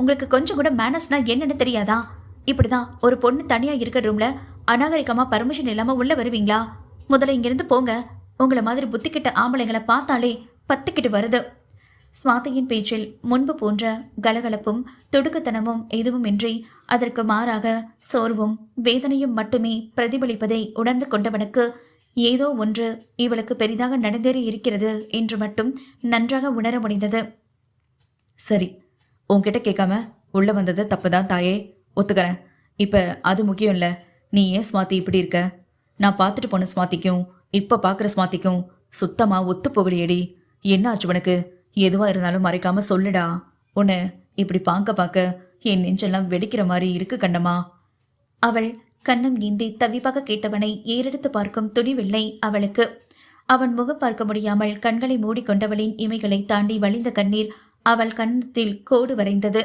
உங்களுக்கு கொஞ்சம் கூட மேனஸ்னா என்னன்னு தெரியாதா? இப்படிதான் ஒரு பொண்ணு தனியா இருக்கிற ரூம்ல அநாகரிகமா பர்மிஷன் இல்லாம உள்ள வருவீங்களா? முதல்ல இங்கிருந்து போங்க. உங்களை மாதிரி புத்திக்கிட்ட ஆம்பளைங்களை பார்த்தாலே பத்துக்கிட்டு வருது. சுவாதியின் பேச்சில் முன்பு போன்ற கலகலப்பும் துடுக்குத்தனமும் எதுவுமின்றி அதற்கு மாறாக சோர்வும் வேதனையும் மட்டுமே பிரதிபலிப்பதை உணர்ந்து கொண்டவனுக்கு ஏதோ ஒன்று இவளுக்கு பெரிதாக நடந்தேறி இருக்கிறது என்று மட்டும் நன்றாக உணர முடிந்தது. சரி, உன்கிட்ட கேட்காம உள்ள வந்தது தப்புதான் தாயே, ஒத்துக்கிறேன். இப்ப அது முக்கியம் இல்ல. நீ ஏன் ஸ்வாதி இப்படி இருக்க? நான் பார்த்துட்டு போன ஸ்வாதிக்கும் இப்ப பாக்குற ஸ்வாதிக்கும் சுத்தமா ஒத்து போகலையேடி. என்ன ஆச்சு உனக்கு? எதுவா இருந்தாலும் மறைக்காம சொல்லுடா. உன்னை இப்படி பார்க்க என் நெஞ்செல்லாம் வெடிக்கிற மாதிரி இருக்கு கண்ணம்மா. அவள் கண்ணம் ஏந்தி தவிப்பாக கேட்டவனை ஏறெடுத்து பார்க்கும் துணிவில்லை அவளுக்கு. அவன் முகம் பார்க்க முடியாமல் கண்களை மூடிக்கொண்டவளின் இமைகளை தாண்டி வழிந்த கண்ணீர் அவள் கன்னத்தில் கோடு வரைந்தது.